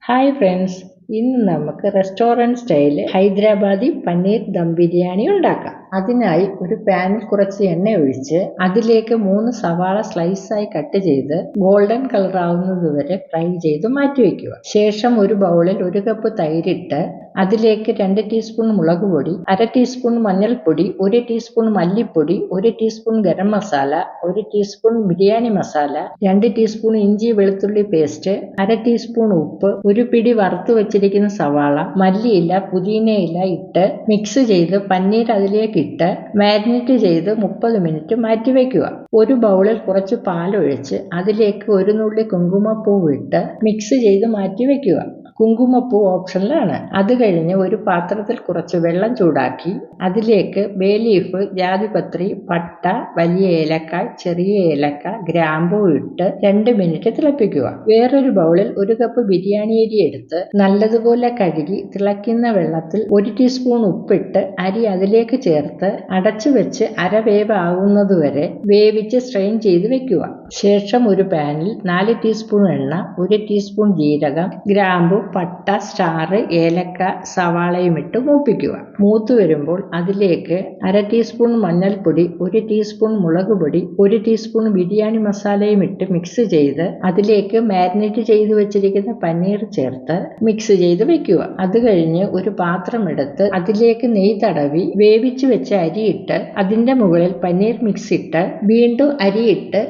Hi friends, ഇന്ന് നമുക്ക് restaurant style Hyderabadi paneer dum biryani ഉണ്ടാക്കാം. അതിനായി ഒരു പാനിൽ കുറച്ച് എണ്ണ ഒഴിച്ച് അതിലേക്ക് 3 സവാള സ്ലൈസായി കട്ട് ചെയ്ത് ഗോൾഡൻ കളർ ആവുന്നത് വരെ ഫ്രൈ ചെയ്ത് മാറ്റി വയ്ക്കുക. ശേഷം ഒരു ബൗളിൽ 1 കപ്പ് തൈരിട്ട് അതിലേക്ക് 2 ടീസ്പൂൺ മുളക് പൊടി, 1/2 ടീസ്പൂൺ മഞ്ഞൾപ്പൊടി, 1 ടീസ്പൂൺ മല്ലിപ്പൊടി, 1 teaspoon garam masala, 1 teaspoon biryani masala, 2 teaspoon ഇഞ്ചി വെളുത്തുള്ളി പേസ്റ്റ്, 1/2 ടീസ്പൂൺ ഉപ്പ്, 1 പിടി വറുത്ത് വെച്ചിരിക്കുന്ന സവാള, മല്ലിയില, പുതിനയില ഇട്ട് മിക്സ് ചെയ്ത് പനീർ അതിലേക്ക് ഇട്ട് മാരിനേറ്റ് ചെയ്ത് 30 മിനിറ്റ് മാറ്റി വയ്ക്കുക. ഒരു ബൗളിൽ കുറച്ച് പാലൊഴിച്ച് അതിലേക്ക് 1 നുള്ളി കുങ്കുമപ്പൂവ് ഇട്ട് മിക്സ് ചെയ്ത് മാറ്റി വയ്ക്കുക. കുങ്കുമപ്പൂ ഓപ്ഷനിലാണ്. അത് കഴിഞ്ഞ് ഒരു പാത്രത്തിൽ കുറച്ച് വെള്ളം ചൂടാക്കി അതിലേക്ക് ബേ ലീഫ്, ജാതിപത്രി, പട്ട, വലിയ ഏലക്ക, ചെറിയ ഏലക്ക, ഗ്രാമ്പൂ ഇട്ട് 2 മിനിറ്റ് തിളപ്പിക്കുക. വേറൊരു ബൗളിൽ 1 കപ്പ് ബിരിയാണി അരി എടുത്ത് നല്ലതുപോലെ കഴുകി തിളയ്ക്കുന്ന വെള്ളത്തിൽ 1 ടീസ്പൂൺ ഉപ്പിട്ട് അരി അതിലേക്ക് ചേർത്ത് അടച്ചു വെച്ച് അരവേവ് ആകുന്നതുവരെ വേവിച്ച് സ്ട്രെയിൻ ചെയ്ത് വെക്കുക. ശേഷം ഒരു പാനിൽ 4 ടീസ്പൂൺ എണ്ണ, 1 ടീസ്പൂൺ ജീരകം, ഗ്രാമ്പു, പട്ട, സ്റ്റാർ, ഏലക്ക, സവാളയും ഇട്ട് മൂപ്പിക്കുക. മൂത്ത് വരുമ്പോൾ അതിലേക്ക് 1/2 ടീസ്പൂൺ മഞ്ഞൾപ്പൊടി, 1 ടീസ്പൂൺ മുളക് പൊടി, 1 ടീസ്പൂൺ ബിരിയാണി മസാലയും ഇട്ട് മിക്സ് ചെയ്ത് അതിലേക്ക് മാരിനേറ്റ് ചെയ്ത് വെച്ചിരിക്കുന്ന പനീർ ചേർത്ത് മിക്സ് ചെയ്ത് വെക്കുക. അത് കഴിഞ്ഞ് ഒരു പാത്രം എടുത്ത് അതിലേക്ക് നെയ്യ് തടവി വേവിച്ചു വെച്ച അരിയിട്ട് അതിന്റെ മുകളിൽ പനീർ മിക്സ് ഇട്ട് വീണ്ടും അരിയിട്ട്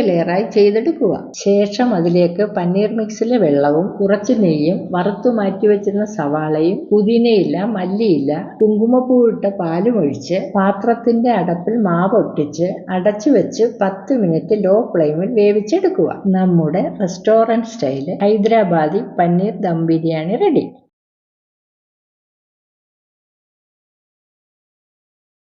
ലെയറായി ചെയ്തെടുക്കുക. ശേഷം അതിലേക്ക് പനീർ മിക്സിലെ വെള്ളവും കുറച്ച് നെയ്യും വറുത്തു മാറ്റി വെച്ചിരുന്ന സവാളയും പുതിനയില, മല്ലിയില, കുങ്കുമപ്പൂവിട്ട പാലും ഒഴിച്ച് പാത്രത്തിന്റെ അടപ്പിൽ മാവ് ഒട്ടിച്ച് അടച്ചു വെച്ച് 10 മിനിറ്റ് ലോ ഫ്ലെയിമിൽ വേവിച്ചെടുക്കുക. നമ്മുടെ restaurant style Hyderabadi paneer dum biryani ready.